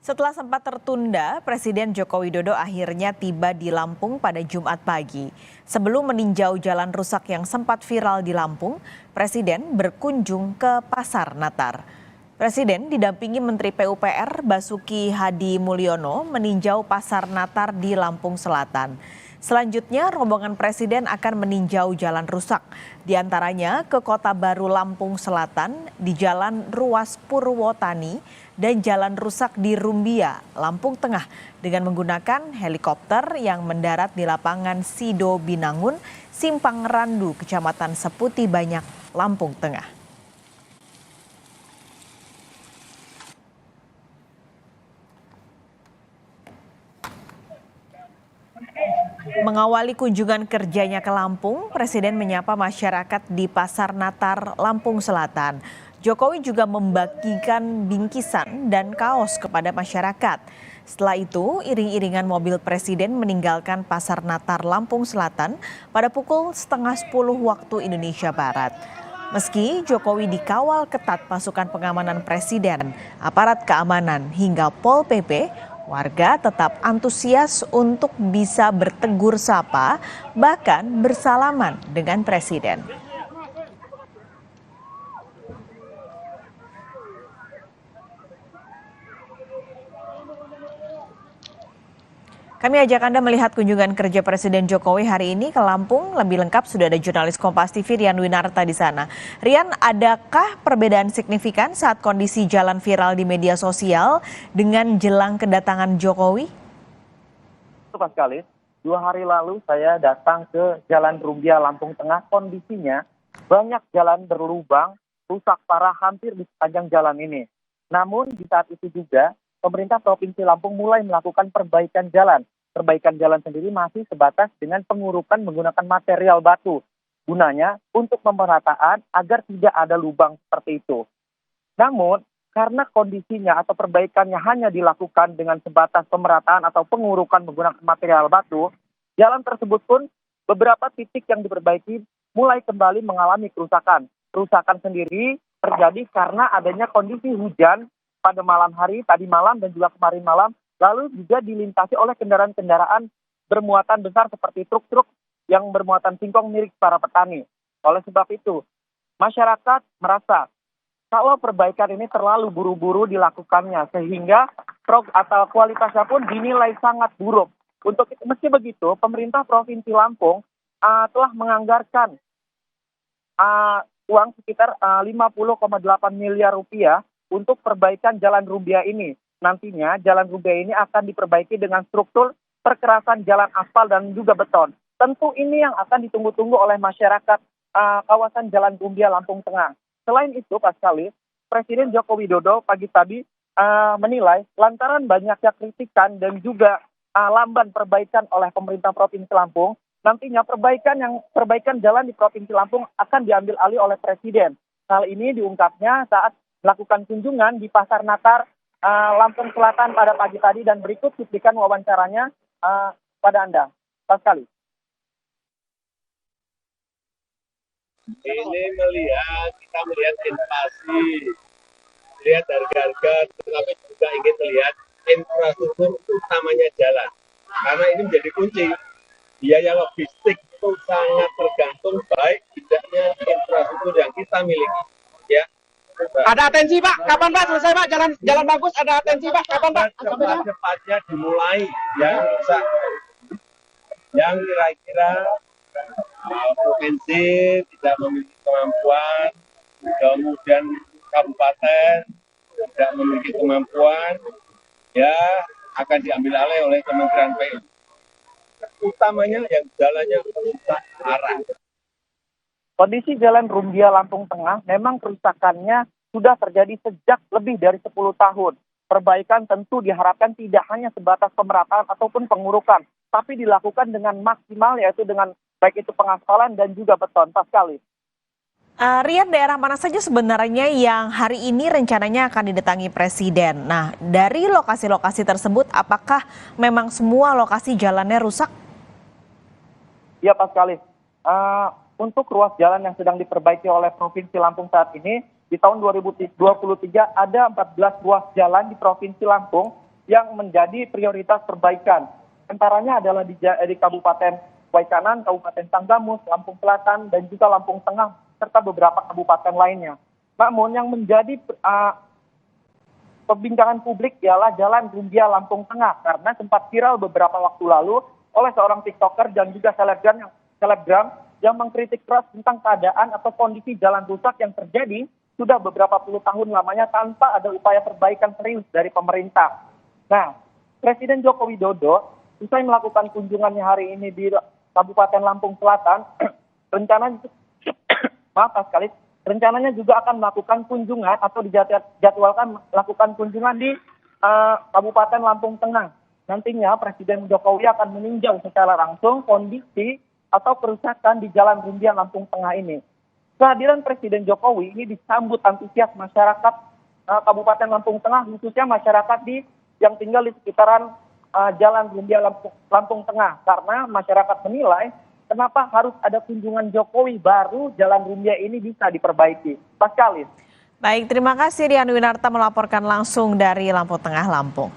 Setelah sempat tertunda, Presiden Joko Widodo akhirnya tiba di Lampung pada Jumat pagi. Sebelum meninjau jalan rusak yang sempat viral di Lampung, Presiden berkunjung ke Pasar Natar. Presiden didampingi Menteri PUPR Basuki Hadi Mulyono meninjau Pasar Natar di Lampung Selatan. Selanjutnya, rombongan Presiden akan meninjau jalan rusak, di antaranya ke Kota Baru Lampung Selatan, di Jalan Ruas Purwotani, dan jalan rusak di Rumbia, Lampung Tengah, dengan menggunakan helikopter yang mendarat di lapangan Sido Binangun, Simpang Randu, Kecamatan Seputi Banyak, Lampung Tengah. Mengawali kunjungan kerjanya ke Lampung, Presiden menyapa masyarakat di Pasar Natar, Lampung Selatan. Jokowi juga membagikan bingkisan dan kaos kepada masyarakat. Setelah itu, iring-iringan mobil Presiden meninggalkan Pasar Natar, Lampung Selatan pada pukul setengah 10 waktu Indonesia Barat. Meski Jokowi dikawal ketat pasukan pengamanan Presiden, aparat keamanan hingga Pol PP, warga tetap antusias untuk bisa bertegur sapa, bahkan bersalaman dengan Presiden. Kami ajak Anda melihat kunjungan kerja Presiden Jokowi hari ini ke Lampung. Lebih lengkap sudah ada jurnalis Kompas TV Rian Winarta di sana. Rian, adakah perbedaan signifikan saat kondisi jalan viral di media sosial dengan jelang kedatangan Jokowi? Tepat sekali, 2 hari lalu saya datang ke Jalan Rumbia Lampung Tengah. Kondisinya banyak jalan berlubang, rusak parah hampir di sepanjang jalan ini. Namun di saat itu juga pemerintah Provinsi Lampung mulai melakukan perbaikan jalan. Perbaikan jalan sendiri masih sebatas dengan pengurukan menggunakan material batu. Gunanya untuk pemerataan agar tidak ada lubang seperti itu. Namun karena kondisinya atau perbaikannya hanya dilakukan dengan sebatas pemerataan atau pengurukan menggunakan material batu, jalan tersebut pun beberapa titik yang diperbaiki mulai kembali mengalami kerusakan. Kerusakan sendiri terjadi karena adanya kondisi hujan pada malam hari, tadi malam dan juga kemarin malam, lalu juga dilintasi oleh kendaraan-kendaraan bermuatan besar seperti truk-truk yang bermuatan singkong milik para petani. Oleh sebab itu, masyarakat merasa kalau perbaikan ini terlalu buru-buru dilakukannya sehingga atau kualitasnya pun dinilai sangat buruk. Untuk itu, meski begitu, pemerintah Provinsi Lampung telah menganggarkan uang sekitar 50,8 miliar rupiah untuk perbaikan Jalan Rumbia ini. Nantinya Jalan Rumbia ini akan diperbaiki dengan struktur perkerasan jalan aspal dan juga beton. Tentu ini yang akan ditunggu-tunggu oleh masyarakat kawasan Jalan Rumbia Lampung Tengah. Selain itu, Pak sekali, Presiden Joko Widodo pagi tadi menilai lantaran banyaknya kritikan dan juga lamban perbaikan oleh pemerintah Provinsi Lampung, nantinya perbaikan jalan di Provinsi Lampung akan diambil alih oleh Presiden. Hal ini diungkapnya saat melakukan kunjungan di Pasar Natar Lampung Selatan pada pagi tadi, dan berikut cuplikan wawancaranya pada Anda. Pak sekali. Ini kita melihat inflasi, melihat harga-harga, tetapi juga ingin melihat infrastruktur utamanya jalan. Karena ini menjadi kunci. Biaya logistik itu sangat tergantung baik tidaknya infrastruktur yang kita miliki. Ya. Ada atensi Pak, kapan Pak selesai Pak? Jalan bagus, ada atensi Pak, kapan Pak? Cepat-cepatnya dimulai, ya bisa. Yang kira-kira provinsi tidak memiliki kemampuan, kemudian kabupaten tidak memiliki kemampuan, ya akan diambil alih oleh Kementerian PU. Utamanya yang jalannya rusak parah. Kondisi Jalan Rumbia Lampung Tengah memang kerusakannya sudah terjadi sejak lebih dari 10 tahun. Perbaikan tentu diharapkan tidak hanya sebatas pemerataan ataupun pengurukan, tapi dilakukan dengan maksimal, yaitu dengan baik itu pengaspalan dan juga beton. Pas sekali. Rian, daerah mana saja sebenarnya yang hari ini rencananya akan didatangi Presiden? Nah, dari lokasi-lokasi tersebut, apakah memang semua lokasi jalannya rusak? Ya, pas sekali. Untuk ruas jalan yang sedang diperbaiki oleh Provinsi Lampung saat ini, di tahun 2023 ada 14 ruas jalan di Provinsi Lampung yang menjadi prioritas perbaikan. Antaranya adalah di Kabupaten Waikanan, Kabupaten Tanggamus, Lampung Selatan, dan juga Lampung Tengah, serta beberapa kabupaten lainnya. Namun yang menjadi perbincangan publik ialah Jalan Rumbia Lampung Tengah, karena sempat viral beberapa waktu lalu oleh seorang TikToker dan juga selebgram yang mengkritik keras tentang keadaan atau kondisi jalan rusak yang terjadi sudah beberapa puluh tahun lamanya tanpa ada upaya perbaikan serius dari pemerintah. Nah, Presiden Joko Widodo usai melakukan kunjungannya hari ini di Kabupaten Lampung Selatan, rencananya juga akan melakukan kunjungan atau dijadwalkan melakukan kunjungan di Kabupaten Lampung Tengah. Nantinya Presiden Jokowi akan meninjau secara langsung kondisi atau kerusakan di Jalan Rumbia Lampung Tengah ini. Kehadiran Presiden Jokowi ini disambut antusias masyarakat Kabupaten Lampung Tengah, khususnya masyarakat yang tinggal di sekitaran Jalan Rumbia Lampung Tengah, karena masyarakat menilai kenapa harus ada kunjungan Jokowi baru Jalan Rumbia ini bisa diperbaiki. Pascalis. Baik, terima kasih Rian Winarta melaporkan langsung dari Lampung Tengah, Lampung.